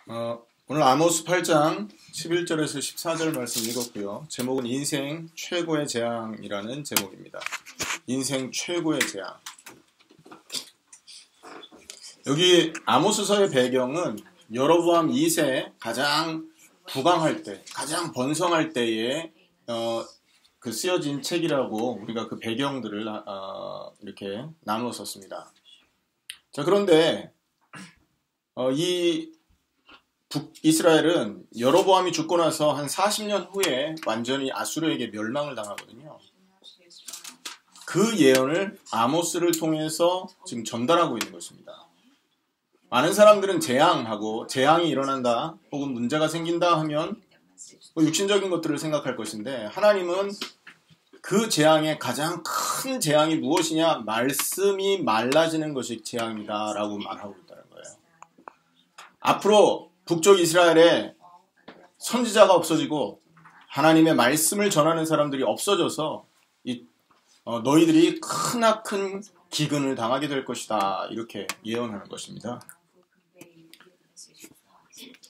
오늘 아모스 8장 11절에서 14절 말씀 읽었고요. 제목은 인생 최고의 재앙이라는 제목입니다. 인생 최고의 재앙. 여기 아모스서의 배경은 여로보암 2세 가장 부강할 때, 가장 번성할 때에 쓰여진 책이라고 우리가 그 배경들을 이렇게 나누었었습니다. 자, 그런데 이 북이스라엘은 여로보암이 죽고 나서 한 40년 후에 완전히 아수르에게 멸망을 당하거든요. 그 예언을 아모스를 통해서 지금 전달하고 있는 것입니다. 많은 사람들은 재앙이 일어난다 혹은 문제가 생긴다 하면 육신적인 것들을 생각할 것인데, 하나님은 그 재앙의 가장 큰 재앙이 무엇이냐? 말씀이 말라지는 것이 재앙이다 라고 말하고 있다는 거예요. 앞으로 북쪽 이스라엘에 선지자가 없어지고 하나님의 말씀을 전하는 사람들이 없어져서 너희들이 크나큰 기근을 당하게 될 것이다, 이렇게 예언하는 것입니다.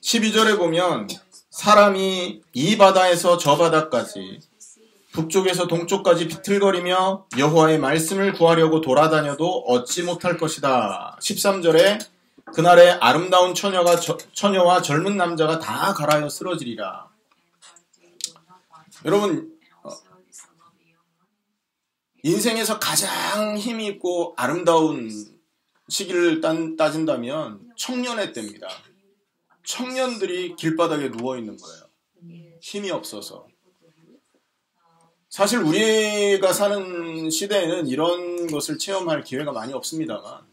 12절에 보면 사람이 이 바다에서 저 바다까지 북쪽에서 동쪽까지 비틀거리며 여호와의 말씀을 구하려고 돌아다녀도 얻지 못할 것이다. 13절에 그날에 아름다운 처녀와 젊은 남자가 다 갈아여 쓰러지리라. 여러분, 인생에서 가장 힘이 있고 아름다운 시기를 따진다면 청년의 때입니다. 청년들이 길바닥에 누워있는 거예요. 힘이 없어서. 사실 우리가 사는 시대에는 이런 것을 체험할 기회가 많이 없습니다만,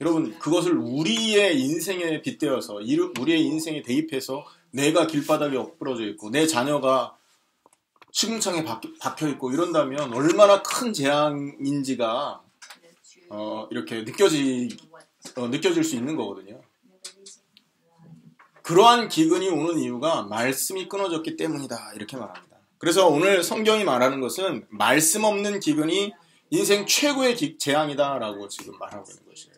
여러분, 그것을 우리의 인생에 빗대어서, 우리의 인생에 대입해서 내가 길바닥에 엎부러져 있고 내 자녀가 시궁창에 박혀 있고 이런다면 얼마나 큰 재앙인지가 이렇게 느껴질 수 있는 거거든요. 그러한 기근이 오는 이유가 말씀이 끊어졌기 때문이다, 이렇게 말합니다. 그래서 오늘 성경이 말하는 것은 말씀 없는 기근이 인생 최고의 재앙이다라고 지금 말하고 있는 것이에요.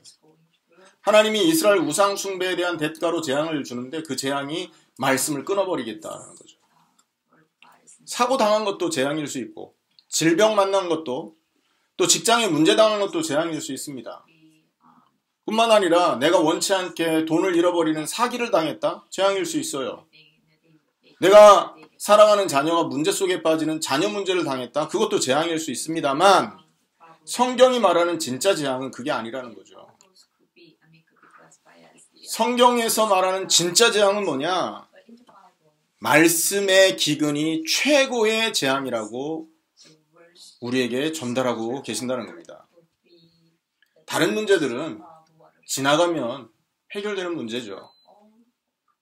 하나님이 이스라엘 우상 숭배에 대한 대가로 재앙을 주는데 그 재앙이 말씀을 끊어버리겠다는 거죠. 사고 당한 것도 재앙일 수 있고, 질병 만난 것도, 또 직장에 문제 당한 것도 재앙일 수 있습니다. 뿐만 아니라 내가 원치 않게 돈을 잃어버리는 사기를 당했다? 재앙일 수 있어요. 내가 사랑하는 자녀가 문제 속에 빠지는 자녀 문제를 당했다? 그것도 재앙일 수 있습니다만, 성경이 말하는 진짜 재앙은 그게 아니라는 거죠. 성경에서 말하는 진짜 재앙은 뭐냐? 말씀의 기근이 최고의 재앙이라고 우리에게 전달하고 계신다는 겁니다. 다른 문제들은 지나가면 해결되는 문제죠.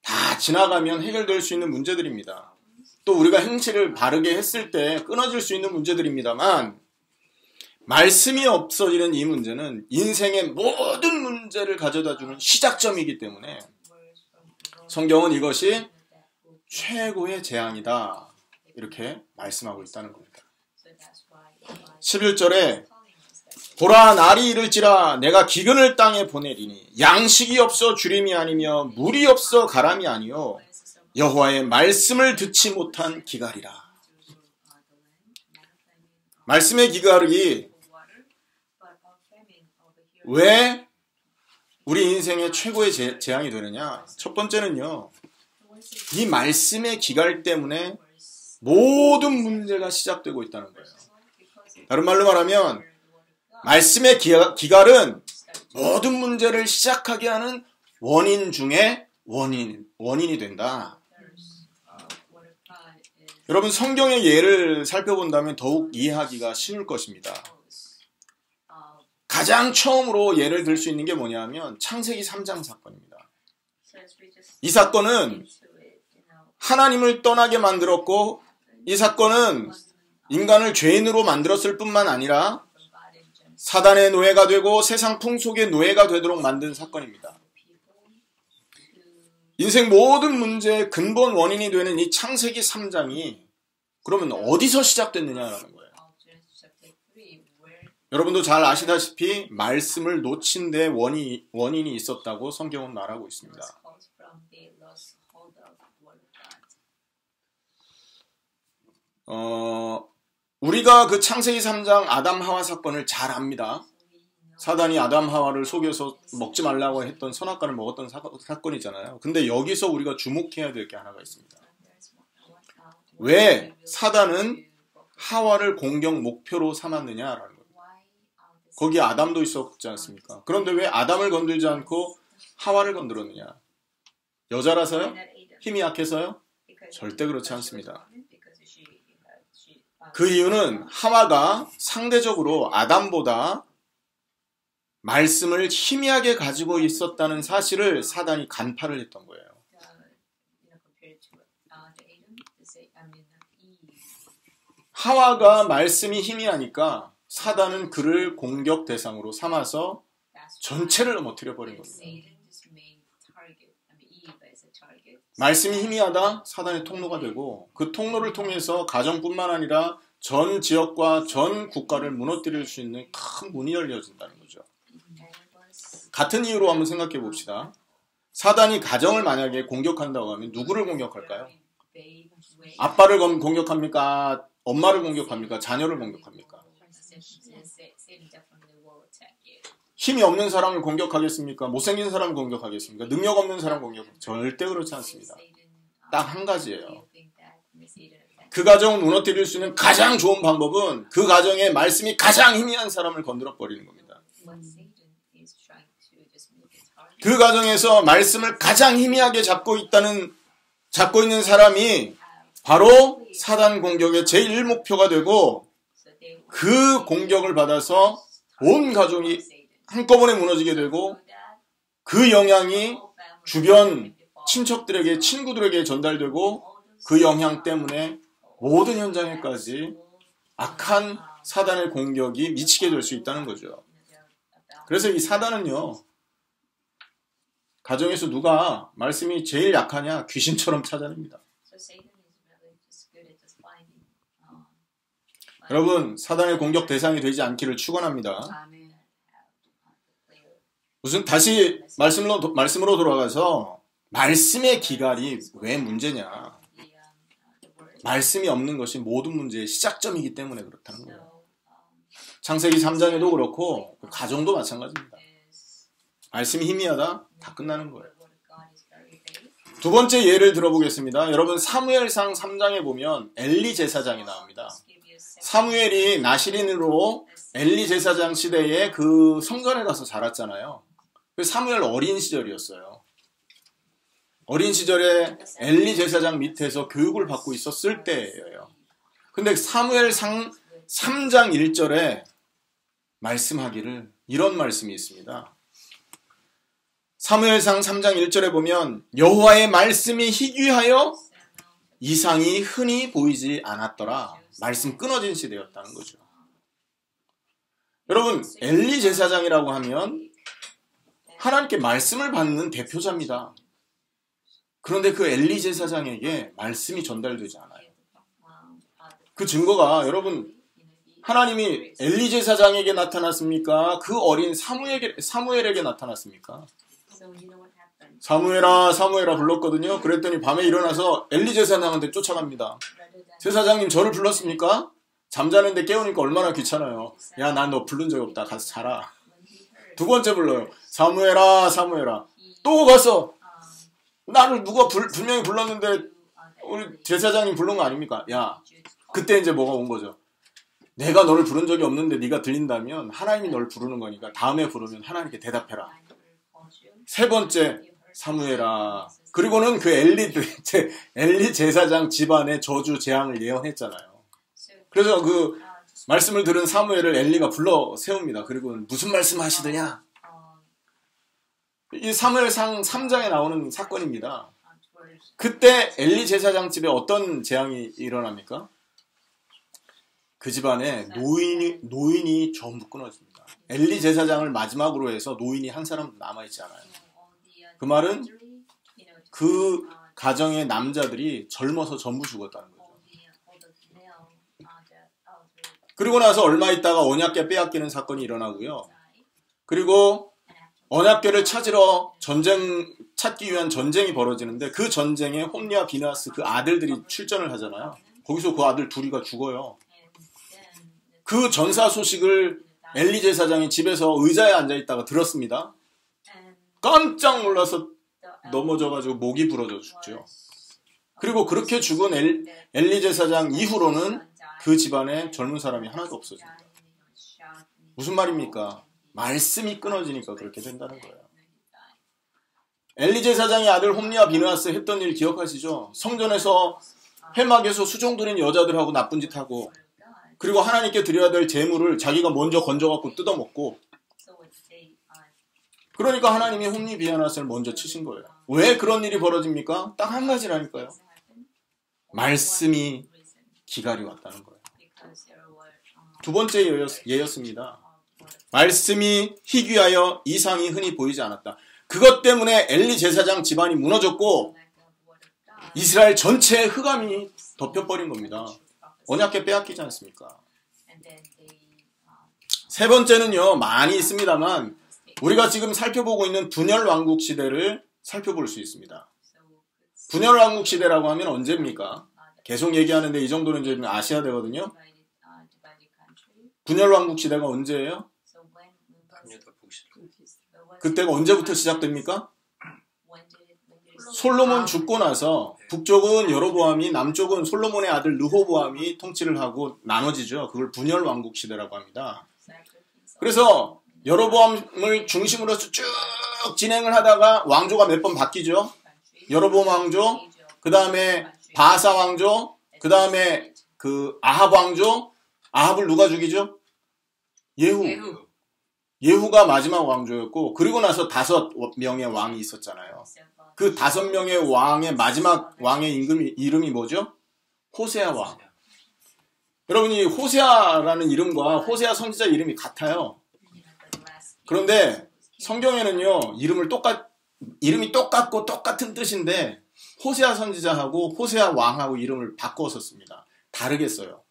다 지나가면 해결될 수 있는 문제들입니다. 또 우리가 행실을 바르게 했을 때 끊어질 수 있는 문제들입니다만, 말씀이 없어지는 이 문제는 인생의 모든 문제를 가져다주는 시작점이기 때문에 성경은 이것이 최고의 재앙이다, 이렇게 말씀하고 있다는 겁니다. 11절에 보라, 날이 이를지라 내가 기근을 땅에 보내리니 양식이 없어 주림이 아니며 물이 없어 가람이 아니요 여호와의 말씀을 듣지 못한 기갈이라. 말씀의 기갈이 왜 우리 인생의 최고의 재앙이 되느냐? 첫 번째는요, 이 말씀의 기갈 때문에 모든 문제가 시작되고 있다는 거예요. 다른 말로 말하면 말씀의 기갈은 모든 문제를 시작하게 하는 원인 중에 원인이 된다. 여러분, 성경의 예를 살펴본다면 더욱 이해하기가 쉬울 것입니다. 가장 처음으로 예를 들 수 있는 게 뭐냐면 창세기 3장 사건입니다. 이 사건은 하나님을 떠나게 만들었고, 이 사건은 인간을 죄인으로 만들었을 뿐만 아니라 사단의 노예가 되고 세상 풍속의 노예가 되도록 만든 사건입니다. 인생 모든 문제의 근본 원인이 되는 이 창세기 3장이 그러면 어디서 시작됐느냐라는 거예요. 여러분도 잘 아시다시피 말씀을 놓친 데 원인이 있었다고 성경은 말하고 있습니다. 우리가 그 창세기 3장 아담 하와 사건을 잘 압니다. 사단이 아담 하와를 속여서 먹지 말라고 했던 선악과를 먹었던 사건이잖아요. 근데 여기서 우리가 주목해야 될 게 하나가 있습니다. 왜 사단은 하와를 공격 목표로 삼았느냐라는 거예요. 거기 아담도 있었지 않습니까? 그런데 왜 아담을 건들지 않고 하와를 건드렸느냐? 여자라서요? 힘이 약해서요? 절대 그렇지 않습니다. 그 이유는 하와가 상대적으로 아담보다 말씀을 희미하게 가지고 있었다는 사실을 사단이 간파를 했던 거예요. 하와가 말씀이 희미하니까 사단은 그를 공격 대상으로 삼아서 전체를 넘어뜨려 버린 겁니다. 말씀이 희미하다 사단의 통로가 되고 그 통로를 통해서 가정뿐만 아니라 전 지역과 전 국가를 무너뜨릴 수 있는 큰 문이 열려진다는 거죠. 같은 이유로 한번 생각해 봅시다. 사단이 가정을 만약에 공격한다고 하면 누구를 공격할까요? 아빠를 공격합니까? 엄마를 공격합니까? 자녀를 공격합니까? 힘이 없는 사람을 공격하겠습니까? 못생긴 사람을 공격하겠습니까? 능력 없는 사람을 공격하겠습니까? 절대 그렇지 않습니다. 딱 한 가지예요. 그 가정을 무너뜨릴 수 있는 가장 좋은 방법은 그 가정에 말씀이 가장 희미한 사람을 건드려 버리는 겁니다. 그 가정에서 말씀을 가장 희미하게 잡고 있는 사람이 바로 사단 공격의 제1 목표가 되고 그 공격을 받아서 온 가족이 한꺼번에 무너지게 되고 그 영향이 주변 친척들에게 친구들에게 전달되고 그 영향 때문에 모든 현장에까지 악한 사단의 공격이 미치게 될 수 있다는 거죠. 그래서 이 사단은요. 가정에서 누가 말씀이 제일 약하냐 귀신처럼 찾아냅니다. 여러분 사단의 공격 대상이 되지 않기를 축원합니다. 무슨 다시 말씀으로 돌아가서 말씀의 기갈이 왜 문제냐? 말씀이 없는 것이 모든 문제의 시작점이기 때문에 그렇다는 거예요. 창세기 3장에도 그렇고 가정도 마찬가지입니다. 말씀이 희미하다 다 끝나는 거예요. 두 번째 예를 들어보겠습니다. 여러분 사무엘상 3장에 보면 엘리 제사장이 나옵니다. 사무엘이 나시린으로 엘리 제사장 시대에 그 성전에 가서 자랐잖아요. 사무엘 어린 시절이었어요. 어린 시절에 엘리 제사장 밑에서 교육을 받고 있었을 때예요. 근데 사무엘상 3장 1절에 말씀하기를 이런 말씀이 있습니다. 사무엘상 3장 1절에 보면 여호와의 말씀이 희귀하여 이상이 흔히 보이지 않았더라. 말씀 끊어진 시대였다는 거죠. 여러분 엘리 제사장이라고 하면 하나님께 말씀을 받는 대표자입니다. 그런데 그 엘리 제사장에게 말씀이 전달되지 않아요. 그 증거가 여러분 하나님이 엘리 제사장에게 나타났습니까? 그 어린 사무엘에게 나타났습니까? 사무엘아 사무엘아 불렀거든요. 그랬더니 밤에 일어나서 엘리 제사장한테 쫓아갑니다. 제사장님 저를 불렀습니까? 잠자는데 깨우니까 얼마나 귀찮아요. 야 난 너 부른 적 없다. 가서 자라. 두 번째 불러요. 사무엘아 사무엘아. 또 가서 나를 누가 분명히 불렀는데 우리 제사장님 부른 거 아닙니까? 야 그때 이제 뭐가 온 거죠. 내가 너를 부른 적이 없는데 네가 들린다면 하나님이 너를 부르는 거니까 다음에 부르면 하나님께 대답해라. 세 번째 사무엘아. 그리고는 그 엘리 제사장 집안의 저주 재앙을 예언했잖아요. 그래서 그 말씀을 들은 사무엘을 엘리가 불러 세웁니다. 그리고 무슨 말씀 하시더냐? 이 사무엘상 3장에 나오는 사건입니다. 그때 엘리 제사장 집에 어떤 재앙이 일어납니까? 그 집안에 노인이 전부 끊어집니다. 엘리 제사장을 마지막으로 해서 노인이 한 사람 남아있지 않아요. 그 말은 그 가정의 남자들이 젊어서 전부 죽었다는 거죠. 그리고 나서 얼마 있다가 언약궤 빼앗기는 사건이 일어나고요. 그리고 언약궤를 찾으러 찾기 위한 전쟁이 벌어지는데 그 전쟁에 홈리와 비느하스 그 아들들이 출전을 하잖아요. 거기서 그 아들 둘이가 죽어요. 그 전사 소식을 엘리 제사장이 집에서 의자에 앉아있다가 들었습니다. 깜짝 놀라서 넘어져가지고 목이 부러져 죽죠. 그리고 그렇게 죽은 엘리 제사장 이후로는 그 집안에 젊은 사람이 하나도 없어집니다. 무슨 말입니까? 말씀이 끊어지니까 그렇게 된다는 거예요. 엘리 제사장의 아들 홈리와 비느하스 했던 일 기억하시죠? 성전에서 회막에서 수종들인 여자들하고 나쁜 짓 하고, 그리고 하나님께 드려야 될 제물을 자기가 먼저 건져갖고 뜯어먹고, 그러니까 하나님이 홈리 비느하스를 먼저 치신 거예요. 왜 그런 일이 벌어집니까? 딱 한 가지라니까요. 말씀이 기갈이 왔다는 거예요. 두 번째 예였습니다. 말씀이 희귀하여 이상이 흔히 보이지 않았다. 그것 때문에 엘리 제사장 집안이 무너졌고 이스라엘 전체에 흑암이 덮여버린 겁니다. 언약궤 빼앗기지 않습니까? 세 번째는요, 많이 있습니다만 우리가 지금 살펴보고 있는 분열 왕국 시대를 살펴볼 수 있습니다. 분열 왕국 시대라고 하면 언제입니까? 계속 얘기하는데 이 정도는 좀 아셔야 되거든요. 분열 왕국 시대가 언제예요? 그때가 언제부터 시작됩니까? 솔로몬 죽고 나서 북쪽은 여로보암이, 남쪽은 솔로몬의 아들 르호보암이 통치를 하고 나눠지죠. 그걸 분열 왕국 시대라고 합니다. 그래서 여로보암을 중심으로 해서 쭉 진행을 하다가 왕조가 몇 번 바뀌죠. 여로보암 왕조, 그 다음에 바사 왕조, 그 다음에 그 아합 왕조. 아합을 누가 죽이죠? 예후가 마지막 왕조였고, 그리고 나서 5명의 왕이 있었잖아요. 그 5명의 왕의 마지막 왕의 이름이 뭐죠? 호세아 왕. 여러분이 호세아라는 이름과 호세아 선지자 이름이 같아요. 그런데 성경에는요, 이름이 똑같고 똑같은 뜻인데 호세아 선지자하고 호세아 왕하고 이름을 바꿔 썼습니다. 다르게 써요.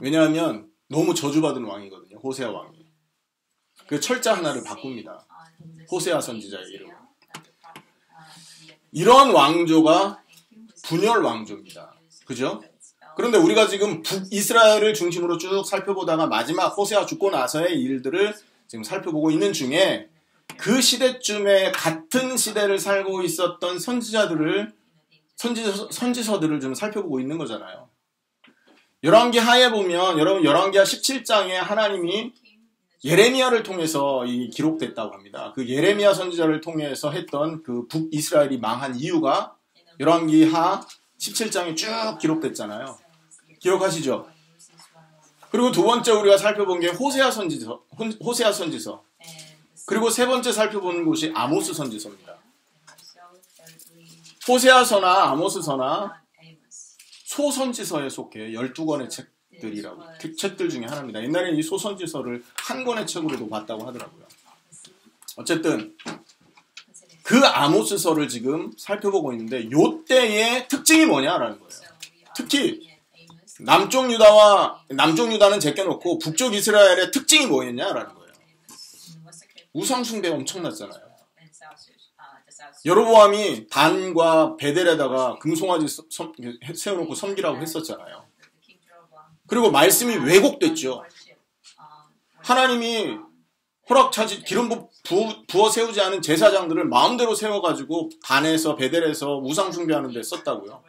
왜냐하면 너무 저주받은 왕이거든요. 호세아 왕이. 그 철자 하나를 바꿉니다. 호세아 선지자의 이름. 이런 왕조가 분열 왕조입니다. 그죠? 그런데 우리가 지금 북이스라엘을 중심으로 쭉 살펴보다가 마지막 호세아 죽고 나서의 일들을 지금 살펴보고 있는 중에 그 시대쯤에 같은 시대를 살고 있었던 선지서들을 좀 살펴보고 있는 거잖아요. 열왕기 하에 보면 여러분 열왕기하 17장에 하나님이 예레미야를 통해서 기록됐다고 합니다. 그 예레미야 선지자를 통해서 했던 그 북이스라엘이 망한 이유가 열왕기하 17장에 쭉 기록됐잖아요. 기억하시죠? 그리고 두 번째 우리가 살펴본 게 호세아 선지서. 그리고 세 번째 살펴보는 곳이 아모스 선지서입니다. 호세아서나 아모스서나 소선지서에 속해 12권의 책들 중에 하나입니다. 옛날에 이 소선지서를 한 권의 책으로도 봤다고 하더라고요. 어쨌든 그 아모스서를 지금 살펴보고 있는데 요때의 특징이 뭐냐라는 거예요. 특히 남쪽 유다는 제껴놓고 북쪽 이스라엘의 특징이 뭐였냐라는 거예요. 우상 숭배가 엄청났잖아요. 여로보암이 단과 베델에다가 금송아지 세워놓고 섬기라고 했었잖아요. 그리고 말씀이 왜곡됐죠. 하나님이 허락차지 기름 부어 세우지 않은 제사장들을 마음대로 세워가지고 단에서 베델에서 우상 숭배하는 데 썼다고요.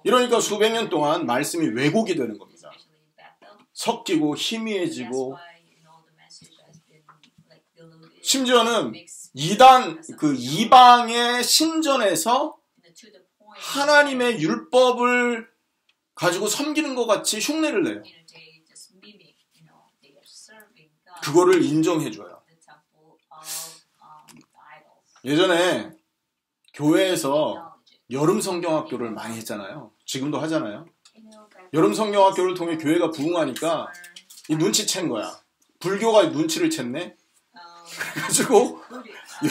이러니까 수백 년 동안 말씀이 왜곡이 되는 겁니다. 섞이고 희미해지고, 심지어는 이방의 신전에서 하나님의 율법을 가지고 섬기는 것 같이 흉내를 내요. 그거를 인정해줘요. 예전에 교회에서 여름 성경학교를 많이 했잖아요. 지금도 하잖아요. 여름 성경학교를 통해 교회가 부흥하니까 이 눈치챈 거야. 불교가 눈치를 챘네. 그래가지고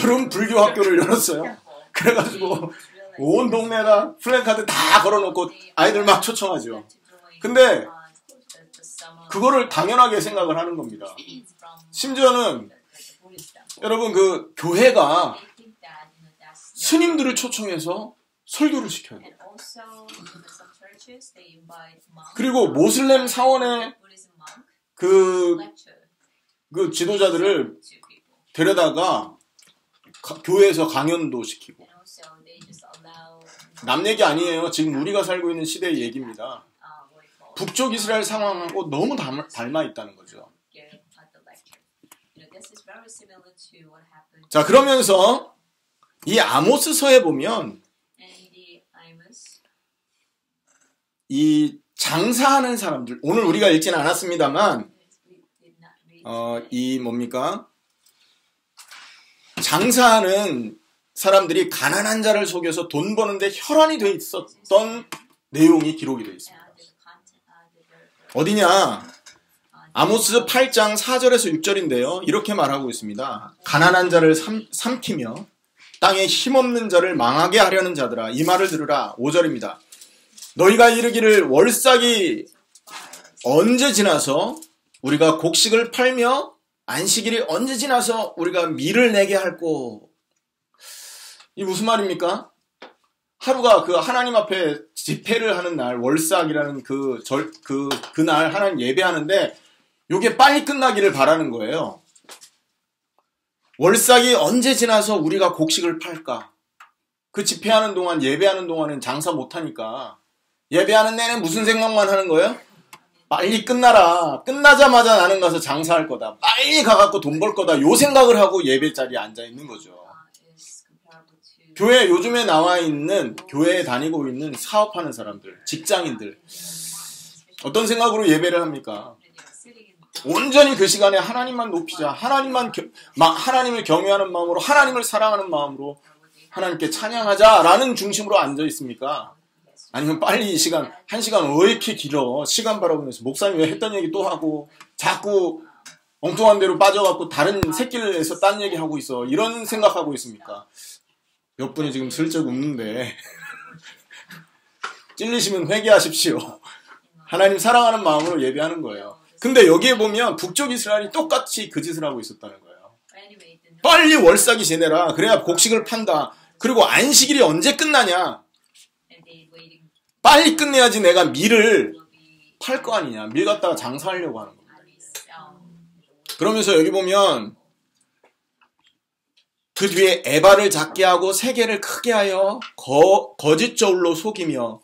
여름 불교 학교를 열었어요. 그래가지고 온 동네에다 플래카드 다 걸어놓고 아이들 막 초청하죠. 근데 그거를 당연하게 생각을 하는 겁니다. 심지어는 여러분 그 교회가 스님들을 초청해서 설교를 시켜요. 그리고 모슬렘 사원의 그 지도자들을 데려다가 교회에서 강연도 시키고. 남 얘기 아니에요. 지금 우리가 살고 있는 시대의 얘기입니다. 북쪽 이스라엘 상황하고 너무 닮아 있다는 거죠. 자, 그러면서 이 아모스서에 보면 이 장사하는 사람들, 오늘 우리가 읽지는 않았습니다만 이 뭡니까? 장사하는 사람들이 가난한 자를 속여서 돈 버는데 혈안이 돼 있었던 내용이 기록이 되어 있습니다. 어디냐? 아모스 8장 4절에서 6절인데요. 이렇게 말하고 있습니다. 가난한 자를 삼키며 땅에 힘없는 자를 망하게 하려는 자들아, 이 말을 들으라. 5절입니다. 너희가 이르기를 월삭이 언제 지나서 우리가 곡식을 팔며 안식일이 언제 지나서 우리가 밀을 내게 할꼬. 이 무슨 말입니까? 하루가 그 하나님 앞에 집회를 하는 날, 월삭이라는 그날 하나님 예배하는데 요게 빨리 끝나기를 바라는 거예요. 월삭이 언제 지나서 우리가 곡식을 팔까? 그 집회하는 동안, 예배하는 동안은 장사 못하니까 예배하는 내내 무슨 생각만 하는 거예요? 빨리 끝나라. 끝나자마자 나는 가서 장사할 거다. 빨리 가갖고 돈 벌 거다. 요 생각을 하고 예배 자리에 앉아 있는 거죠. 교회 요즘에 나와 있는, 교회에 다니고 있는 사업하는 사람들, 직장인들 어떤 생각으로 예배를 합니까? 온전히 그 시간에 하나님만 높이자. 하나님을 경외하는 마음으로, 하나님을 사랑하는 마음으로 하나님께 찬양하자라는 중심으로 앉아 있습니까? 아니면 빨리 이 시간, 한 시간 왜 이렇게 길어? 시간 바라보면서 목사님 왜 했던 얘기 또 하고 자꾸 엉뚱한 데로 빠져갖고 다른 새끼를 내서 딴 얘기 하고 있어. 이런 생각하고 있습니까? 몇 분이 지금 슬쩍 웃는데 찔리시면 회개하십시오. 하나님 사랑하는 마음으로 예배하는 거예요. 근데 여기에 보면 북쪽 이스라엘이 똑같이 그 짓을 하고 있었다는 거예요. 빨리 월삭이 지내라. 그래야 곡식을 판다. 그리고 안식일이 언제 끝나냐? 빨리 끝내야지 내가 밀을 팔 거 아니냐. 밀 갖다가 장사하려고 하는 겁니다. 그러면서 여기 보면 그 뒤에 에바를 작게 하고 세계를 크게 하여 거짓 저울로 속이며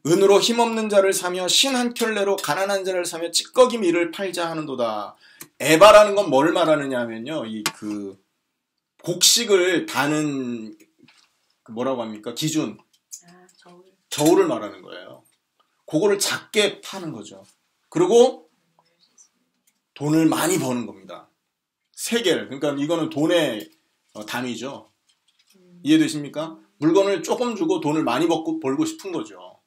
은으로 힘없는 자를 사며 신 한 켤레로 가난한 자를 사며 찌꺼기 밀을 팔자 하는도다. 에바라는 건 뭘 말하느냐 하면요. 그 곡식을 다는 뭐라고 합니까? 기준. 저울을 말하는 거예요. 그거를 작게 파는 거죠. 그리고 돈을 많이 버는 겁니다. 세겔. 그러니까 이거는 돈의 단위죠. 이해되십니까? 물건을 조금 주고 돈을 많이 벌고 싶은 거죠.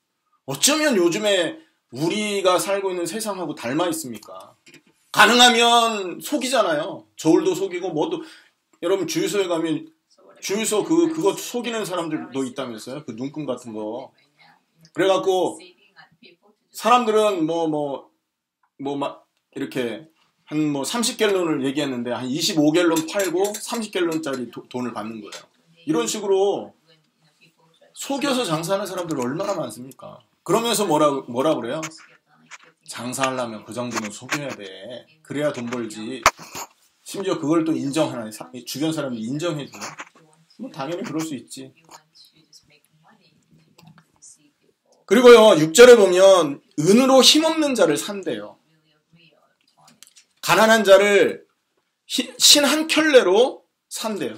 어쩌면 요즘에 우리가 살고 있는 세상하고 닮아 있습니까? 가능하면 속이잖아요. 저울도 속이고 뭐도. 여러분 주유소에 가면 주유소 그거 속이는 사람들도 있다면서요. 그 눈금 같은 거. 그래갖고 사람들은 이렇게 한 30갤론을 얘기했는데 한 25갤론 팔고 30갤론짜리 돈을 받는 거예요. 이런 식으로 속여서 장사하는 사람들 얼마나 많습니까? 그러면서 뭐라 그래요? 장사하려면 그 정도는 속여야 돼. 그래야 돈 벌지. 심지어 그걸 또 인정하는 주변 사람이 인정해주네. 뭐 당연히 그럴 수 있지. 그리고요 6절에 보면 은으로 힘없는 자를 산대요. 가난한 자를 신 한 켤레로 산대요.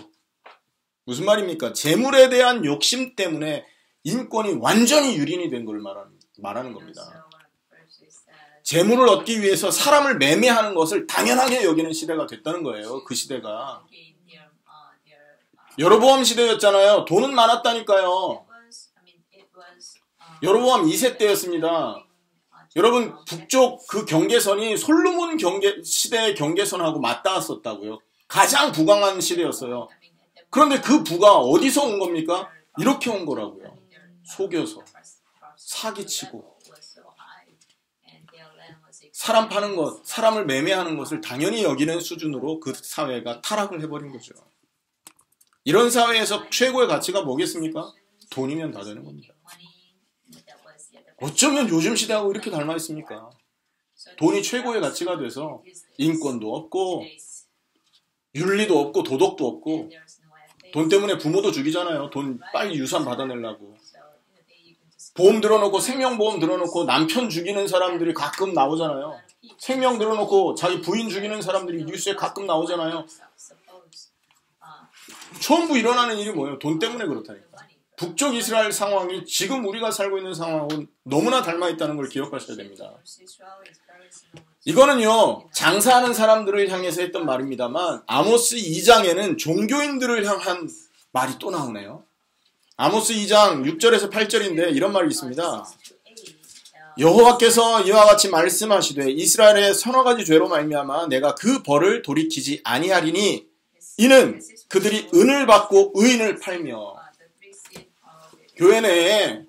무슨 말입니까? 재물에 대한 욕심 때문에 인권이 완전히 유린이 된 걸 말하는 겁니다. 재물을 얻기 위해서 사람을 매매하는 것을 당연하게 여기는 시대가 됐다는 거예요. 그 시대가. 여로보암 시대였잖아요. 돈은 많았다니까요. 여로보암 2세 때였습니다. 여러분 북쪽 그 경계선이 솔로몬 시대의 경계선하고 맞닿았었다고요. 가장 부강한 시대였어요. 그런데 그 부가 어디서 온 겁니까? 이렇게 온 거라고요. 속여서 사기치고 사람 파는 것, 사람을 매매하는 것을 당연히 여기는 수준으로 그 사회가 타락을 해버린 거죠. 이런 사회에서 최고의 가치가 뭐겠습니까? 돈이면 다 되는 겁니다. 어쩌면 요즘 시대하고 이렇게 닮아 있습니까? 돈이 최고의 가치가 돼서 인권도 없고 윤리도 없고 도덕도 없고 돈 때문에 부모도 죽이잖아요. 돈 빨리 유산 받아내려고. 보험 들어놓고 생명보험 들어놓고 남편 죽이는 사람들이 가끔 나오잖아요. 생명 들어놓고 자기 부인 죽이는 사람들이 뉴스에 가끔 나오잖아요. 전부 일어나는 일이 뭐예요? 돈 때문에 그렇다니까. 북쪽 이스라엘 상황이 지금 우리가 살고 있는 상황은 너무나 닮아 있다는 걸 기억하셔야 됩니다. 이거는요, 장사하는 사람들을 향해서 했던 말입니다만 아모스 2장에는 종교인들을 향한 말이 또 나오네요. 아모스 2장 6절에서 8절인데 이런 말이 있습니다. 여호와께서 이와 같이 말씀하시되 이스라엘의 서너 가지 죄로 말미암아 내가 그 벌을 돌이키지 아니하리니 이는 그들이 은을 받고 의인을 팔며. 교회 내에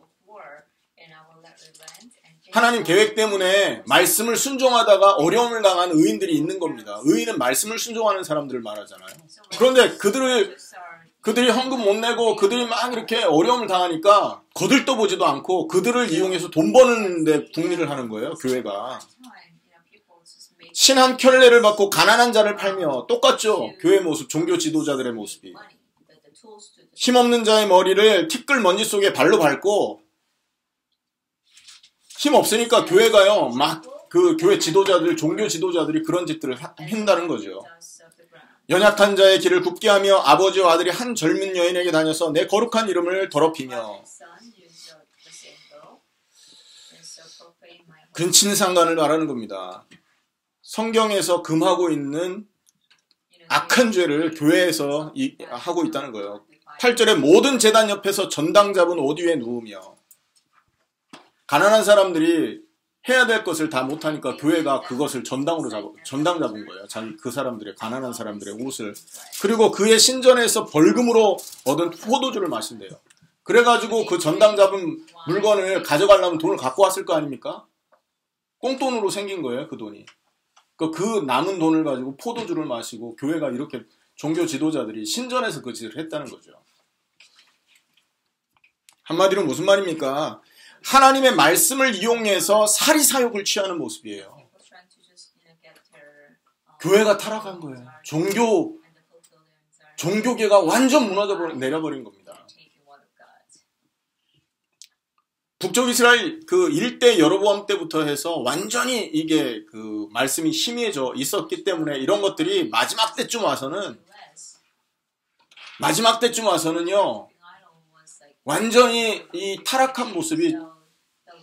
하나님 계획 때문에 말씀을 순종하다가 어려움을 당한 의인들이 있는 겁니다. 의인은 말씀을 순종하는 사람들을 말하잖아요. 그런데 그들이 헌금 못 내고 그들이 막 이렇게 어려움을 당하니까 거들떠보지도 않고 그들을 이용해서 돈 버는 데 궁리를 하는 거예요. 교회가. 신 한 켤레를 받고 가난한 자를 팔며. 똑같죠. 교회 모습, 종교 지도자들의 모습이. 힘없는 자의 머리를 티끌 먼지 속에 발로 밟고 힘 없으니까 교회가요. 막 그 교회 지도자들, 종교 지도자들이 그런 짓들을 한다는 거죠. 연약한 자의 길을 굽게 하며 아버지와 아들이 한 젊은 여인에게 다녀서 내 거룩한 이름을 더럽히며. 근친상간을 말하는 겁니다. 성경에서 금하고 있는 악한 죄를 교회에서 하고 있다는 거예요. 8절에 모든 제단 옆에서 전당 잡은 옷 위에 누우며. 가난한 사람들이 해야 될 것을 다 못하니까 교회가 그것을 전당 잡은 거예요. 그 사람들의, 가난한 사람들의 옷을. 그리고 그의 신전에서 벌금으로 얻은 포도주를 마신대요. 그래가지고 그 전당 잡은 물건을 가져가려면 돈을 갖고 왔을 거 아닙니까? 꽁돈으로 생긴 거예요, 그 돈이. 그 남은 돈을 가지고 포도주를 마시고 교회가 이렇게 종교 지도자들이 신전에서 그 짓을 했다는 거죠. 한마디로 무슨 말입니까? 하나님의 말씀을 이용해서 사리사욕을 취하는 모습이에요. 교회가 타락한 거예요. 종교계가 완전 내려버린 겁니다. 북쪽 이스라엘 그 일대 여로보암 때부터 해서 완전히 이게 그 말씀이 희미해져 있었기 때문에 이런 것들이 마지막 때쯤 와서는요, 완전히 이 타락한 모습이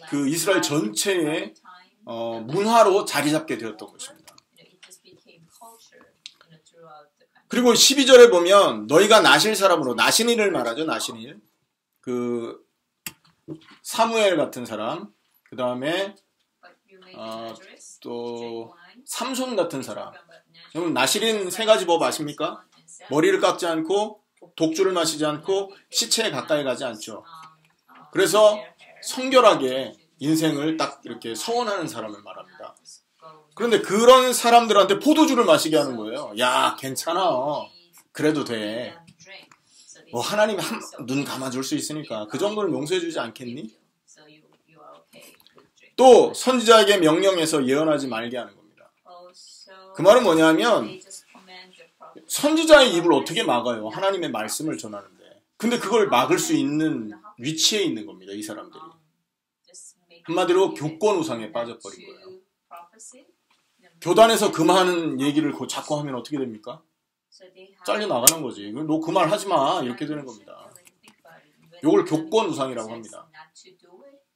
그 이스라엘 전체의 문화로 자리 잡게 되었던 것입니다. 그리고 12절에 보면 너희가 나실 사람으로, 나신일을 말하죠. 나신일. 그 사무엘 같은 사람, 그 다음에 또 삼손 같은 사람. 여러분 나실인 세 가지 법 아십니까? 머리를 깎지 않고 독주를 마시지 않고 시체에 가까이 가지 않죠. 그래서 성결하게 인생을 딱 이렇게 서원하는 사람을 말합니다. 그런데 그런 사람들한테 포도주를 마시게 하는 거예요. 야, 괜찮아. 그래도 돼. 뭐 하나님이 눈 감아줄 수 있으니까 그 정도는 용서해주지 않겠니? 또 선지자에게 명령해서 예언하지 말게 하는 겁니다. 그 말은 뭐냐면 선지자의 입을 어떻게 막아요? 하나님의 말씀을 전하는데. 근데 그걸 막을 수 있는 위치에 있는 겁니다. 이 사람들이. 한마디로 교권 우상에 빠져버린 거예요. 교단에서 금하는 얘기를 자꾸 하면 어떻게 됩니까? 잘려나가는 거지. 너 그 말 하지 마. 이렇게 되는 겁니다. 이걸 교권 우상이라고 합니다.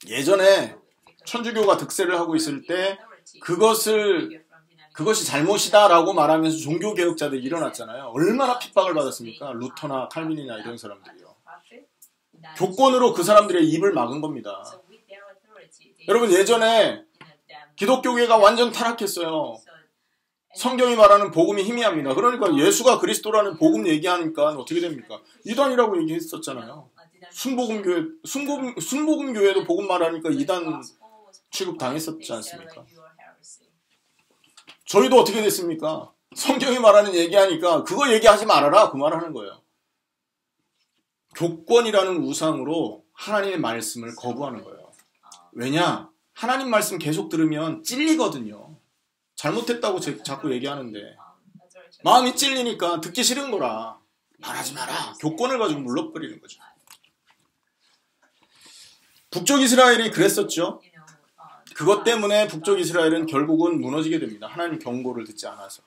예전에 천주교가 득세를 하고 있을 때 그것이 잘못이다라고 말하면서 종교개혁자들이 일어났잖아요. 얼마나 핍박을 받았습니까? 루터나 칼빈이나 이런 사람들이요. 교권으로 그 사람들의 입을 막은 겁니다. 여러분 예전에 기독교계가 완전 타락했어요. 성경이 말하는 복음이 희미합니다. 그러니까 예수가 그리스도라는 복음 얘기하니까 어떻게 됩니까? 이단이라고 얘기했었잖아요. 순복음교회도 복음 말하니까 이단 취급 당했었지 않습니까? 저희도 어떻게 됐습니까? 성경이 말하는 얘기하니까 그거 얘기하지 말아라 그 말 하는 거예요. 교권이라는 우상으로 하나님의 말씀을 거부하는 거예요. 왜냐? 하나님 말씀 계속 들으면 찔리거든요. 잘못했다고 자꾸 얘기하는데 마음이 찔리니까 듣기 싫은 거라 말하지 마라. 교권을 가지고 물러버리는 거죠. 북쪽 이스라엘이 그랬었죠. 그것 때문에 북쪽 이스라엘은 결국은 무너지게 됩니다. 하나님 경고를 듣지 않아서.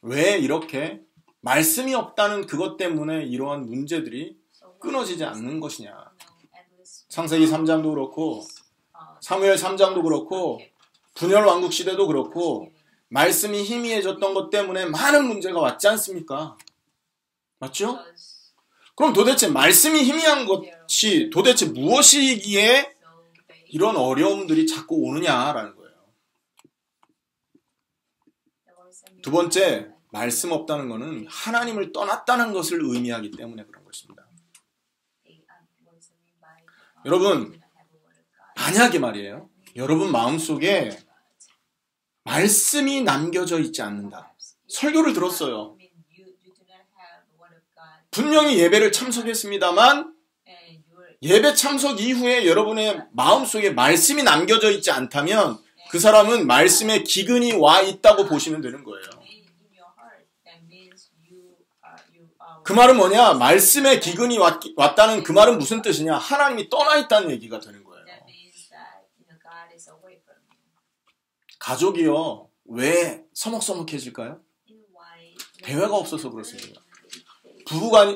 왜 이렇게 말씀이 없다는 그것 때문에 이러한 문제들이 끊어지지 않는 것이냐. 창세기 3장도 그렇고 사무엘 3장도 그렇고 분열 왕국 시대도 그렇고 말씀이 희미해졌던 것 때문에 많은 문제가 왔지 않습니까? 맞죠? 그럼 도대체 말씀이 희미한 것이 도대체 무엇이기에 이런 어려움들이 자꾸 오느냐라는 거예요. 두 번째, 말씀 없다는 것은 하나님을 떠났다는 것을 의미하기 때문에 그런 것입니다. 여러분, 만약에 말이에요. 여러분 마음속에 말씀이 남겨져 있지 않는다. 설교를 들었어요. 분명히 예배를 참석했습니다만 예배 참석 이후에 여러분의 마음속에 말씀이 남겨져 있지 않다면 그 사람은 말씀에 기근이 와 있다고 보시면 되는 거예요. 그 말은 뭐냐? 말씀에 기근이 왔다는 그 말은 무슨 뜻이냐? 하나님이 떠나 있다는 얘기가 되는 거예요. 가족이요. 왜 서먹서먹해질까요? 대화가 없어서 그렇습니다.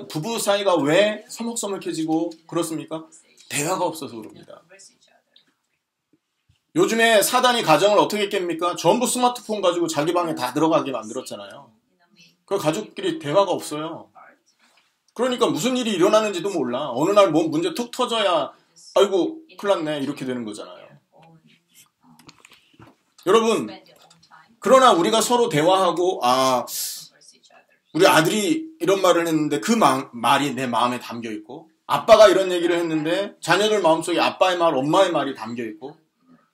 부부 사이가 왜 서먹서먹해지고 그렇습니까? 대화가 없어서 그럽니다. 요즘에 사단이 가정을 어떻게 깹니까? 전부 스마트폰 가지고 자기 방에 다 들어가게 만들었잖아요. 그 가족끼리 대화가 없어요. 그러니까 무슨 일이 일어나는지도 몰라. 어느 날 뭐 문제 툭 터져야 아이고 큰일 났네 이렇게 되는 거잖아요. 여러분, 그러나 우리가 서로 대화하고 우리 아들이 이런 말을 했는데 그 말이 내 마음에 담겨있고 아빠가 이런 얘기를 했는데 자녀들 마음속에 아빠의 말, 엄마의 말이 담겨있고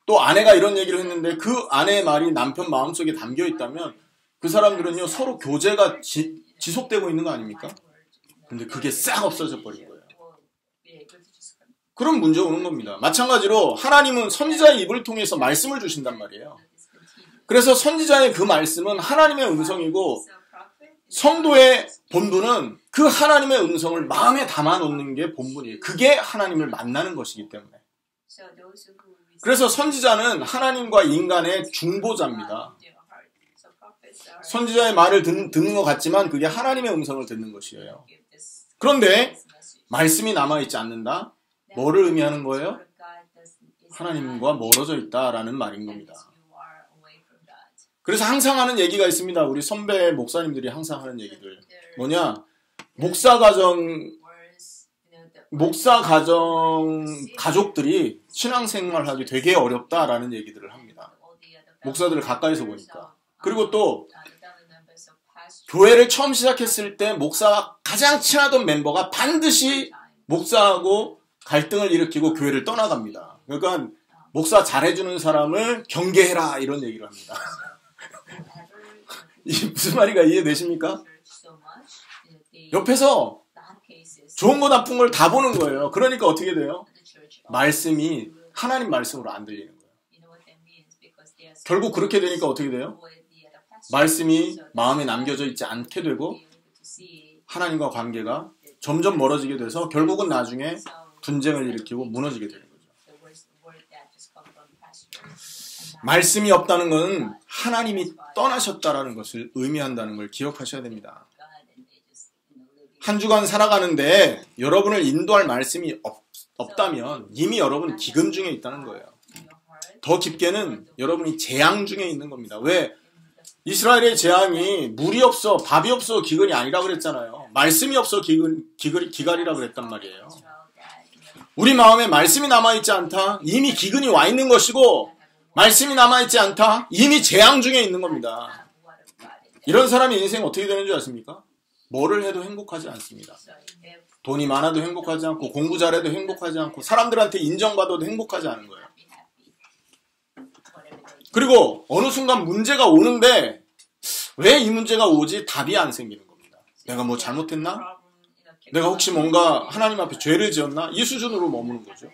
또 아내가 이런 얘기를 했는데 그 아내의 말이 남편 마음속에 담겨있다면 그 사람들은요 서로 교제가 지속되고 있는 거 아닙니까? 근데 그게 싹 없어져 버린 거예요. 그런 문제가 오는 겁니다. 마찬가지로 하나님은 선지자의 입을 통해서 말씀을 주신단 말이에요. 그래서 선지자의 그 말씀은 하나님의 음성이고 성도의 본분은 그 하나님의 음성을 마음에 담아놓는 게 본분이에요. 그게 하나님을 만나는 것이기 때문에. 그래서 선지자는 하나님과 인간의 중보자입니다. 선지자의 말을 듣는 것 같지만 그게 하나님의 음성을 듣는 것이에요. 그런데 말씀이 남아있지 않는다? 뭐를 의미하는 거예요? 하나님과 멀어져 있다라는 말인 겁니다. 그래서 항상 하는 얘기가 있습니다. 우리 선배 목사님들이 항상 하는 얘기들. 뭐냐? 목사 가정 가족들이 신앙생활하기 되게 어렵다라는 얘기들을 합니다. 목사들을 가까이서 보니까. 그리고 또 교회를 처음 시작했을 때 목사와 가장 친하던 멤버가 반드시 목사하고 갈등을 일으키고 교회를 떠나갑니다. 그러니까 목사 잘해주는 사람을 경계해라 이런 얘기를 합니다. 이게 무슨 말인가 이해되십니까? 옆에서 좋은 거 나쁜 걸 다 보는 거예요. 그러니까 어떻게 돼요? 말씀이 하나님 말씀으로 안 들리는 거예요. 결국 그렇게 되니까 어떻게 돼요? 말씀이 마음에 남겨져 있지 않게 되고 하나님과 관계가 점점 멀어지게 돼서 결국은 나중에 분쟁을 일으키고 무너지게 되는 거죠. 말씀이 없다는 것은 하나님이 떠나셨다라는 것을 의미한다는 걸 기억하셔야 됩니다. 한 주간 살아가는데 여러분을 인도할 말씀이 없다면 이미 여러분 기근 중에 있다는 거예요. 더 깊게는 여러분이 재앙 중에 있는 겁니다. 왜? 이스라엘의 재앙이 물이 없어 밥이 없어 기근이 아니라 그랬잖아요. 말씀이 없어 기갈이라 그랬단 말이에요. 우리 마음에 말씀이 남아있지 않다? 이미 기근이 와 있는 것이고 말씀이 남아있지 않다? 이미 재앙 중에 있는 겁니다. 이런 사람의 인생 어떻게 되는 줄 아십니까? 뭐를 해도 행복하지 않습니다. 돈이 많아도 행복하지 않고 공부 잘해도 행복하지 않고 사람들한테 인정받아도 행복하지 않은 거예요. 그리고 어느 순간 문제가 오는데 왜 이 문제가 오지? 답이 안 생기는 겁니다. 내가 뭐 잘못했나? 내가 혹시 뭔가 하나님 앞에 죄를 지었나? 이 수준으로 머무는 거죠.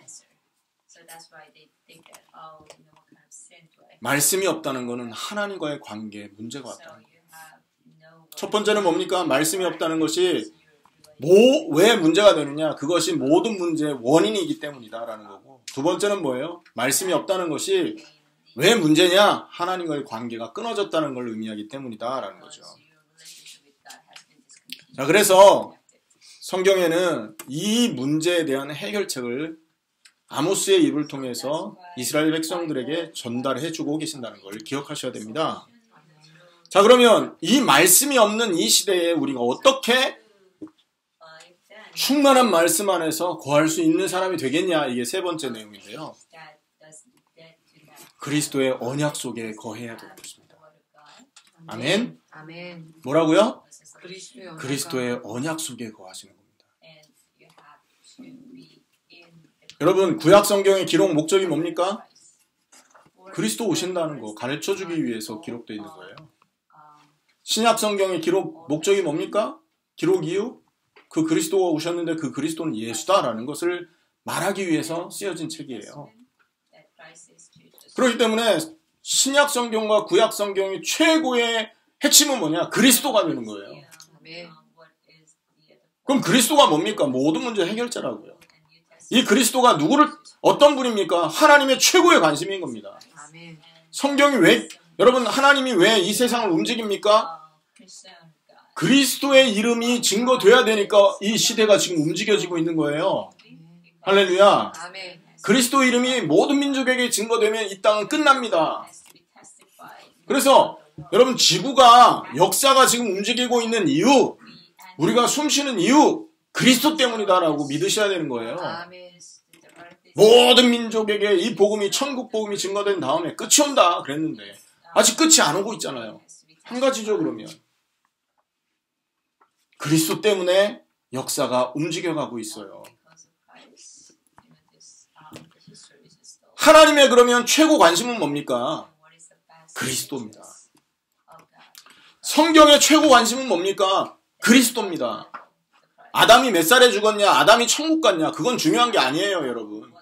말씀이 없다는 것은 하나님과의 관계에 문제가 왔다는 거예요. 첫 번째는 뭡니까? 말씀이 없다는 것이 왜 문제가 되느냐? 그것이 모든 문제의 원인이기 때문이다라는 거고, 두 번째는 뭐예요? 말씀이 없다는 것이 왜 문제냐? 하나님과의 관계가 끊어졌다는 걸 의미하기 때문이다라는 거죠. 자, 그래서 성경에는 이 문제에 대한 해결책을 아모스의 입을 통해서 이스라엘 백성들에게 전달해주고 계신다는 걸 기억하셔야 됩니다. 자, 그러면 이 말씀이 없는 이 시대에 우리가 어떻게 충만한 말씀 안에서 거할 수 있는 사람이 되겠냐? 이게 세 번째 내용인데요. 그리스도의 언약 속에 거해야 되는 것입니다. 아멘? 뭐라고요? 그리스도의 언약 속에 거하시는 겁니다. 여러분, 구약 성경의 기록 목적이 뭡니까? 그리스도 오신다는 거 가르쳐주기 위해서 기록되어 있는 거예요. 신약 성경의 기록 목적이 뭡니까? 기록 이유? 그 그리스도가 오셨는데 그 그리스도는 예수다라는 것을 말하기 위해서 쓰여진 책이에요. 그렇기 때문에 신약 성경과 구약 성경의 최고의 핵심은 뭐냐? 그리스도가 되는 거예요. 그럼 그리스도가 뭡니까? 모든 문제 해결자라고요. 이 그리스도가 어떤 분입니까? 하나님의 최고의 관심인 겁니다. 성경이 여러분, 하나님이 왜 이 세상을 움직입니까? 그리스도의 이름이 증거돼야 되니까 이 시대가 지금 움직여지고 있는 거예요. 할렐루야. 그리스도 이름이 모든 민족에게 증거되면 이 땅은 끝납니다. 그래서 여러분, 지구가 역사가 지금 움직이고 있는 이유, 우리가 숨쉬는 이유, 그리스도 때문이다라고 믿으셔야 되는 거예요. 모든 민족에게 이 복음이, 천국 복음이 증거된 다음에 끝이 온다 그랬는데 아직 끝이 안 오고 있잖아요. 한 가지죠. 그러면 그리스도 때문에 역사가 움직여가고 있어요. 하나님의 그러면 최고 관심은 뭡니까? 그리스도입니다. 성경의 최고 관심은 뭡니까? 그리스도입니다. 아담이 몇 살에 죽었냐, 아담이 천국 갔냐, 그건 중요한 게 아니에요, 여러분.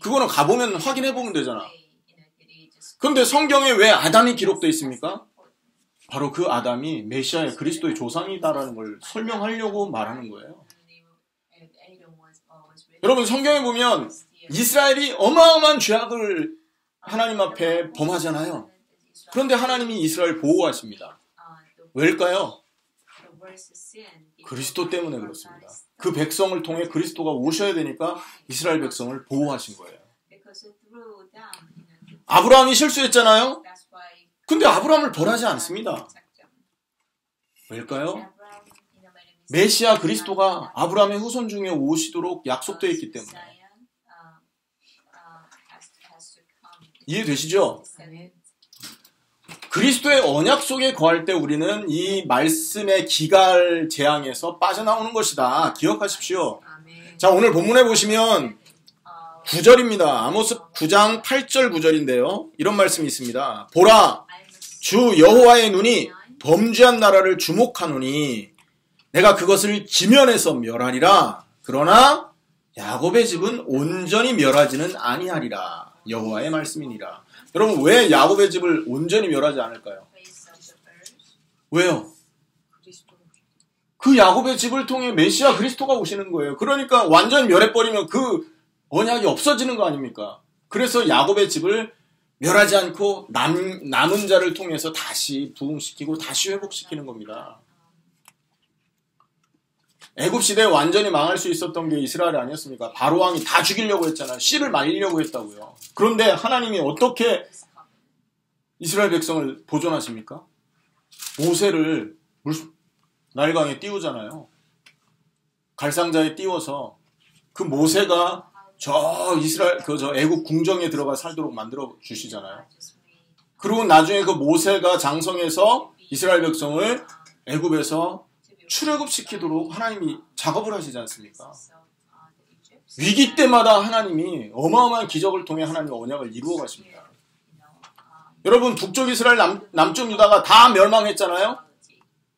그거는 가보면 확인해보면 되잖아. 그런데 성경에 왜 아담이 기록되어 있습니까? 바로 그 아담이 메시아의 그리스도의 조상이다라는 걸 설명하려고 말하는 거예요. 여러분, 성경에 보면 이스라엘이 어마어마한 죄악을 하나님 앞에 범하잖아요. 그런데 하나님이 이스라엘 보호하십니다. 왜일까요? 그리스도 때문에 그렇습니다. 그 백성을 통해 그리스도가 오셔야 되니까 이스라엘 백성을 보호하신 거예요. 아브라함이 실수했잖아요. 근데 아브라함을 벌하지 않습니다. 왜일까요? 메시아 그리스도가 아브라함의 후손 중에 오시도록 약속되어 있기 때문에. 이해되시죠? 그리스도의 언약 속에 거할 때 우리는 이 말씀의 기갈 재앙에서 빠져나오는 것이다. 기억하십시오. 자, 오늘 본문에 보시면 9절입니다. 아모스 9장 8절 9절인데요. 이런 말씀이 있습니다. 보라, 주 여호와의 눈이 범죄한 나라를 주목하노니 내가 그것을 지면에서 멸하리라. 그러나 야곱의 집은 온전히 멸하지는 아니하리라. 여호와의 말씀이니라. 여러분, 왜 야곱의 집을 온전히 멸하지 않을까요? 왜요? 그 야곱의 집을 통해 메시아 그리스도가 오시는 거예요. 그러니까 완전히 멸해버리면 그 언약이 없어지는 거 아닙니까? 그래서 야곱의 집을 멸하지 않고 남은 자를 통해서 다시 부흥시키고 다시 회복시키는 겁니다. 애굽 시대에 완전히 망할 수 있었던 게 이스라엘 아니었습니까? 바로 왕이 다 죽이려고 했잖아요. 씨를 말리려고 했다고요. 그런데 하나님이 어떻게 이스라엘 백성을 보존하십니까? 모세를 나일강에 띄우잖아요. 갈상자에 띄워서 그 모세가 저 애굽 궁정에 들어가 살도록 만들어 주시잖아요. 그리고 나중에 그 모세가 장성해서 이스라엘 백성을 애굽에서 출애굽시키도록 하나님이 작업을 하시지 않습니까? 위기 때마다 하나님이 어마어마한 기적을 통해 하나님의 언약을 이루어 가십니다. 여러분 북쪽 이스라엘 남쪽 유다가 다 멸망했잖아요.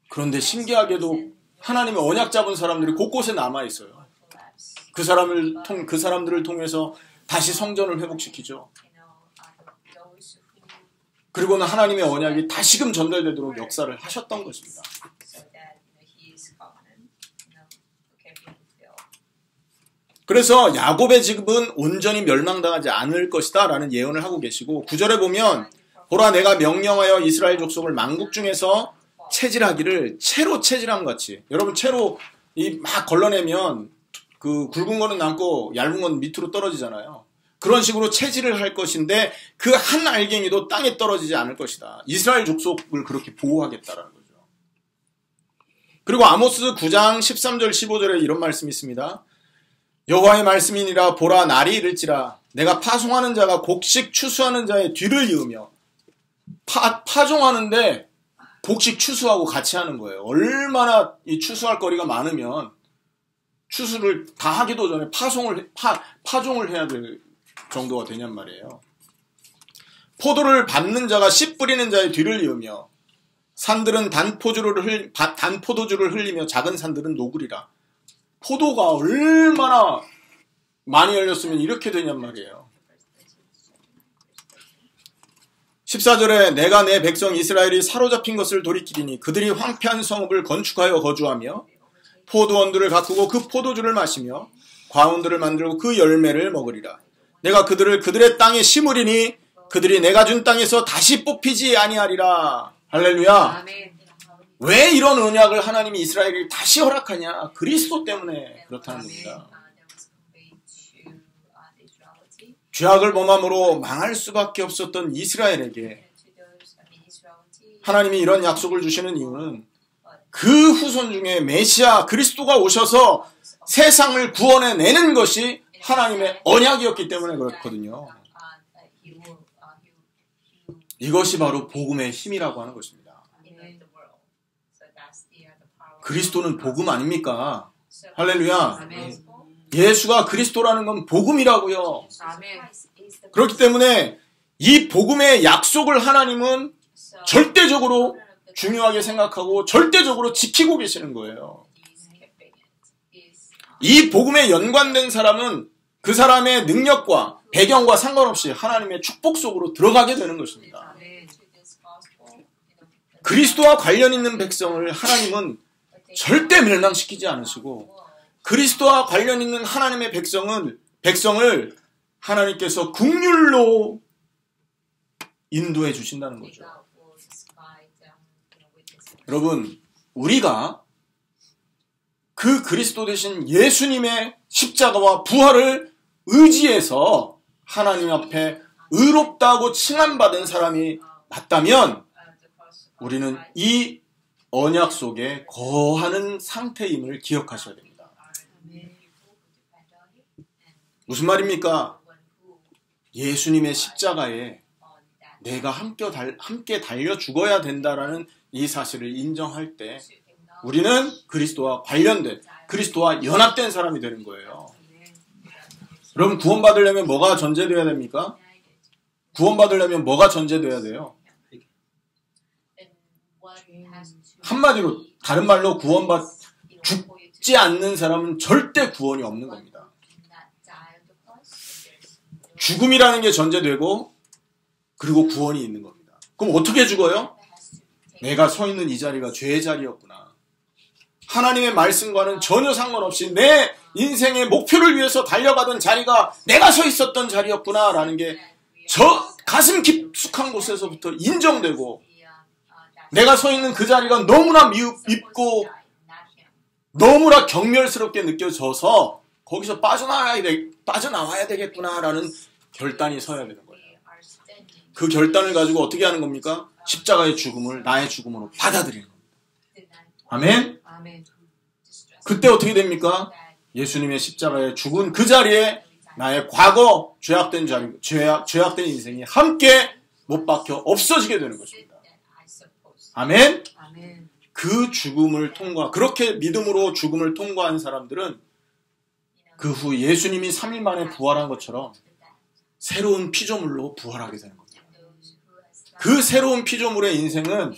그런데 신기하게도 하나님의 언약 잡은 사람들이 곳곳에 남아 있어요. 그 사람들을 통해서 다시 성전을 회복시키죠. 그리고는 하나님의 언약이 다시금 전달되도록 역사를 하셨던 것입니다. 그래서 야곱의 집은 온전히 멸망당하지 않을 것이다 라는 예언을 하고 계시고 9절에 보면 보라 내가 명령하여 이스라엘 족속을 만국 중에서 채질하기를 채로 채질함 같이. 여러분 채로 막 걸러내면 그 굵은 거는 남고 얇은 건 밑으로 떨어지잖아요. 그런 식으로 채질을 할 것인데 그 한 알갱이도 땅에 떨어지지 않을 것이다. 이스라엘 족속을 그렇게 보호하겠다라는 거죠. 그리고 아모스 9장 13절 15절에 이런 말씀이 있습니다. 여호와의 말씀이니라 보라 날이 이를지라 내가 파송하는 자가 곡식 추수하는 자의 뒤를 이으며 파종하는데 곡식 추수하고 같이 하는 거예요. 얼마나 이 추수할 거리가 많으면 추수를 다 하기도 전에 파종을 해야 될 정도가 되냔 말이에요. 포도를 밟는 자가 씨 뿌리는 자의 뒤를 이으며 산들은 단포도주를 흘리며 작은 산들은 녹으리라. 포도가 얼마나 많이 열렸으면 이렇게 되냔 말이에요. 14절에 내가 내 백성 이스라엘이 사로잡힌 것을 돌이키리니 그들이 황폐한 성읍을 건축하여 거주하며 포도원들을 가꾸고 그 포도주를 마시며 과운들을 만들고 그 열매를 먹으리라. 내가 그들을 그들의 땅에 심으리니 그들이 내가 준 땅에서 다시 뽑히지 아니하리라. 할렐루야. 아멘. 왜 이런 언약을 하나님이 이스라엘이 다시 허락하냐? 그리스도 때문에 그렇다는 겁니다. 죄악을 범함으로 망할 수밖에 없었던 이스라엘에게 하나님이 이런 약속을 주시는 이유는 그 후손 중에 메시아 그리스도가 오셔서 세상을 구원해내는 것이 하나님의 언약이었기 때문에 그렇거든요. 이것이 바로 복음의 힘이라고 하는 것입니다. 그리스도는 복음 아닙니까? 할렐루야. 예수가 그리스도라는 건 복음이라고요. 그렇기 때문에 이 복음의 약속을 하나님은 절대적으로 중요하게 생각하고 절대적으로 지키고 계시는 거예요. 이 복음에 연관된 사람은 그 사람의 능력과 배경과 상관없이 하나님의 축복 속으로 들어가게 되는 것입니다. 그리스도와 관련 있는 백성을 하나님은 절대 멸망시키지 않으시고 그리스도와 관련 있는 하나님의 백성을 하나님께서 긍휼로 인도해 주신다는 거죠. 여러분, 우리가 그 그리스도 되신 예수님의 십자가와 부활을 의지해서 하나님 앞에 의롭다고 칭함받은 사람이 맞다면 우리는 이 언약 속에 거하는 상태임을 기억하셔야 됩니다. 무슨 말입니까? 예수님의 십자가에 내가 함께 달려 죽어야 된다라는 이 사실을 인정할 때 우리는 그리스도와 관련된, 그리스도와 연합된 사람이 되는 거예요. 여러분, 구원받으려면 뭐가 전제되어야 됩니까? 구원받으려면 뭐가 전제되어야 돼요? 한마디로, 다른 말로 죽지 않는 사람은 절대 구원이 없는 겁니다. 죽음이라는 게 전제되고, 그리고 구원이 있는 겁니다. 그럼 어떻게 죽어요? 내가 서 있는 이 자리가 죄의 자리였구나. 하나님의 말씀과는 전혀 상관없이 내 인생의 목표를 위해서 달려가던 자리가 내가 서 있었던 자리였구나 라는 게 저 가슴 깊숙한 곳에서부터 인정되고 내가 서 있는 그 자리가 너무나 밉고 너무나 경멸스럽게 느껴져서 거기서 빠져나와야 되겠구나 라는 결단이 서야 되는 거예요. 그 결단을 가지고 어떻게 하는 겁니까? 십자가의 죽음을 나의 죽음으로 받아들이는 겁니다. 아멘? 그때 어떻게 됩니까? 예수님의 십자가에 죽은 그 자리에 나의 과거 죄악된 인생이 함께 못 박혀 없어지게 되는 것입니다. 아멘? 그 죽음을 그렇게 믿음으로 죽음을 통과한 사람들은 그 후 예수님이 3일 만에 부활한 것처럼 새로운 피조물로 부활하게 되는 겁니다. 그 새로운 피조물의 인생은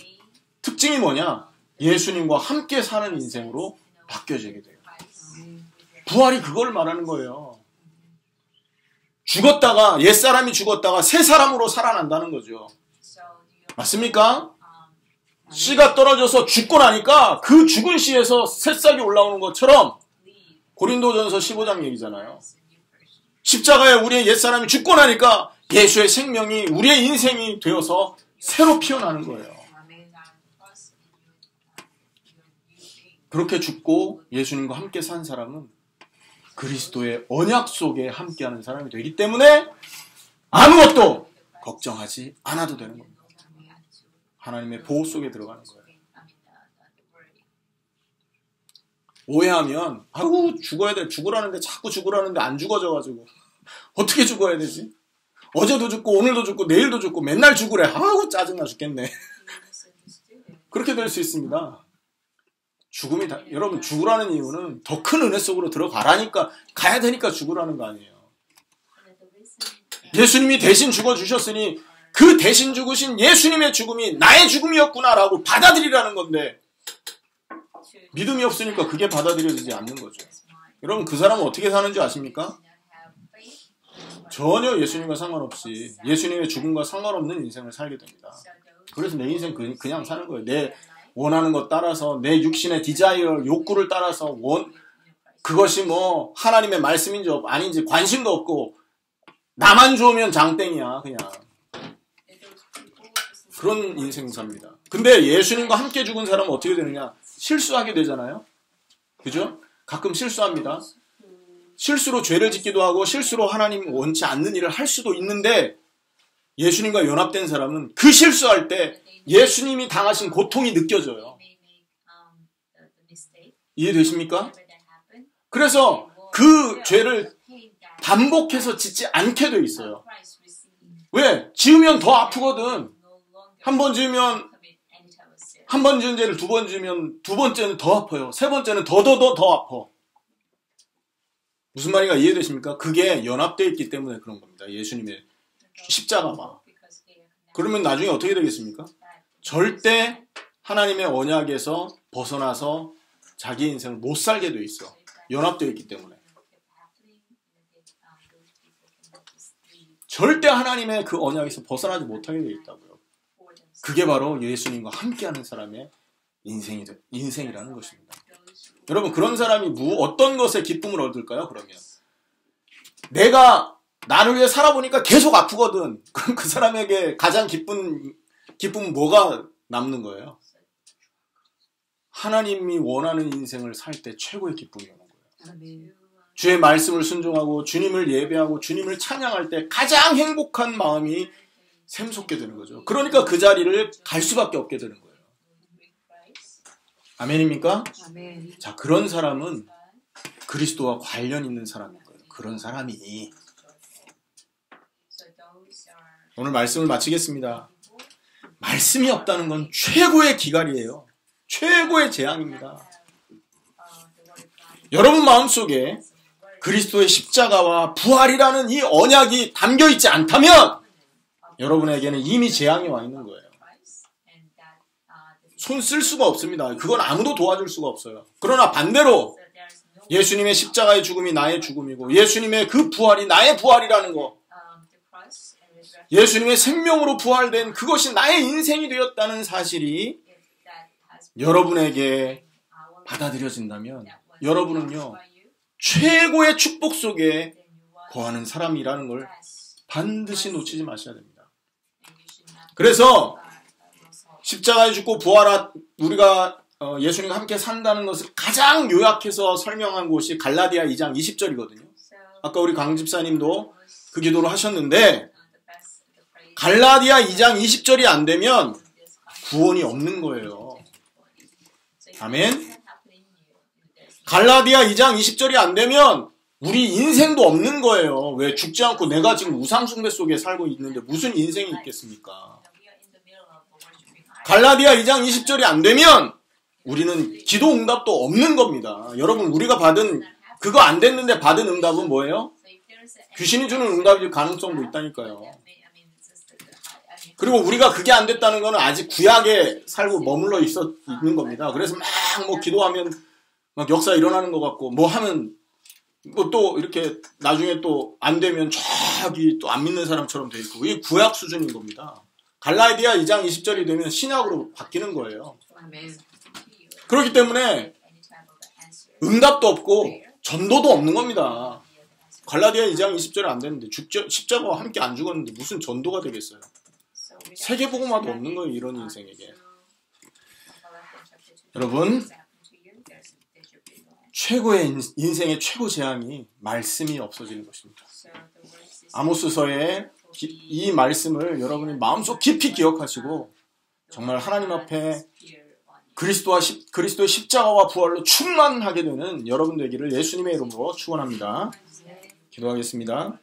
특징이 뭐냐? 예수님과 함께 사는 인생으로 바뀌어지게 돼요. 부활이 그걸 말하는 거예요. 죽었다가, 옛사람이 죽었다가 새 사람으로 살아난다는 거죠. 맞습니까? 씨가 떨어져서 죽고 나니까 그 죽은 씨에서 새싹이 올라오는 것처럼 고린도전서 15장 얘기잖아요. 십자가에 우리의 옛사람이 죽고 나니까 예수의 생명이 우리의 인생이 되어서 새로 피어나는 거예요. 그렇게 죽고 예수님과 함께 산 사람은 그리스도의 언약 속에 함께하는 사람이 되기 때문에 아무것도 걱정하지 않아도 되는 겁니다. 하나님의 보호 속에 들어가는 거예요. 오해하면 아이고 죽어야 돼. 죽으라는데 자꾸 죽으라는데 안 죽어져가지고 어떻게 죽어야 되지? 어제도 죽고 오늘도 죽고 내일도 죽고 맨날 죽으래. 아우 짜증나 죽겠네. 그렇게 될 수 있습니다. 죽음이 여러분 죽으라는 이유는 더 큰 은혜 속으로 들어가라니까 가야 되니까 죽으라는 거 아니에요. 예수님이 대신 죽어주셨으니 그 대신 죽으신 예수님의 죽음이 나의 죽음이었구나라고 받아들이라는 건데 믿음이 없으니까 그게 받아들여지지 않는 거죠. 여러분 그 사람은 어떻게 사는지 아십니까? 전혀 예수님과 상관없이 예수님의 죽음과 상관없는 인생을 살게 됩니다. 그래서 내 인생 그냥 사는 거예요. 내 원하는 것 따라서 내 육신의 디자이어 욕구를 따라서 그것이 뭐 하나님의 말씀인지 아닌지 관심도 없고 나만 좋으면 장땡이야 그냥. 그런 인생 삽니다. 근데 예수님과 함께 죽은 사람은 어떻게 되느냐? 실수하게 되잖아요. 그죠? 가끔 실수합니다. 실수로 죄를 짓기도 하고 실수로 하나님 원치 않는 일을 할 수도 있는데 예수님과 연합된 사람은 그 실수할 때 예수님이 당하신 고통이 느껴져요. 이해되십니까? 그래서 그 죄를 반복해서 짓지 않게 돼 있어요. 왜? 지으면 더 아프거든. 한 번 지은 죄를 두 번 지으면 두 번째는 더 아파요. 세 번째는 더 아파. 무슨 말인가 이해되십니까? 그게 연합되어 있기 때문에 그런 겁니다. 예수님의 십자가가. 그러면 나중에 어떻게 되겠습니까? 절대 하나님의 언약에서 벗어나서 자기 인생을 못 살게 돼 있어. 연합되어 있기 때문에. 절대 하나님의 그 언약에서 벗어나지 못하게 되어 있다고요. 그게 바로 예수님과 함께하는 사람의 인생이라는 것입니다. 여러분 그런 사람이 어떤 것에 기쁨을 얻을까요? 그러면 내가 나를 위해 살아보니까 계속 아프거든. 그럼 그 사람에게 가장 기쁨은 뭐가 남는 거예요? 하나님이 원하는 인생을 살 때 최고의 기쁨이 오는 거예요. 주의 말씀을 순종하고 주님을 예배하고 주님을 찬양할 때 가장 행복한 마음이 샘솟게 되는 거죠. 그러니까 그 자리를 갈 수밖에 없게 되는 거예요. 아멘입니까? 아멘. 자, 그런 사람은 그리스도와 관련 있는 사람인 거예요. 그런 사람이. 오늘 말씀을 마치겠습니다. 말씀이 없다는 건 최고의 기갈이에요. 최고의 재앙입니다. 여러분 마음속에 그리스도의 십자가와 부활이라는 이 언약이 담겨있지 않다면 여러분에게는 이미 재앙이 와 있는 거예요. 손 쓸 수가 없습니다. 그건 아무도 도와줄 수가 없어요. 그러나 반대로 예수님의 십자가의 죽음이 나의 죽음이고 예수님의 그 부활이 나의 부활이라는 거, 예수님의 생명으로 부활된 그것이 나의 인생이 되었다는 사실이 여러분에게 받아들여진다면 여러분은요 최고의 축복 속에 거하는 사람이라는 걸 반드시 놓치지 마셔야 됩니다. 그래서 십자가에 죽고 우리가 예수님과 함께 산다는 것을 가장 요약해서 설명한 곳이 갈라디아 2장 20절이거든요. 아까 우리 강 집사님도 그 기도를 하셨는데 갈라디아 2장 20절이 안 되면 구원이 없는 거예요. 아멘. 갈라디아 2장 20절이 안 되면 우리 인생도 없는 거예요. 왜? 죽지 않고 내가 지금 우상숭배 속에 살고 있는데 무슨 인생이 있겠습니까? 갈라디아 2장 20절이 안 되면 우리는 기도 응답도 없는 겁니다. 여러분 우리가 받은 그거 안 됐는데 받은 응답은 뭐예요? 귀신이 주는 응답일 가능성도 있다니까요. 그리고 우리가 그게 안 됐다는 거는 아직 구약에 살고 머물러 있는 겁니다. 그래서 막 뭐 기도하면 막 역사 일어나는 것 같고 뭐 하면 뭐 또 이렇게 나중에 또 안 되면 저기 또 안 믿는 사람처럼 돼 있고 이게 구약 수준인 겁니다. 갈라디아 2장 20절이 되면 신약으로 바뀌는 거예요. 그렇기 때문에 응답도 없고 전도도 없는 겁니다. 갈라디아 2장 20절이 안 되는데 십자가와 함께 안 죽었는데 무슨 전도가 되겠어요. 세계복음화도 없는 거예요. 이런 인생에게. 여러분 최고의 인생의 최고 재앙이 말씀이 없어지는 것입니다. 아모스서의 이 말씀을 여러분이 마음속 깊이 기억하시고 정말 하나님 앞에 그리스도의 십자가와 부활로 충만하게 되는 여러분 되기를 예수님의 이름으로 축원합니다. 기도하겠습니다.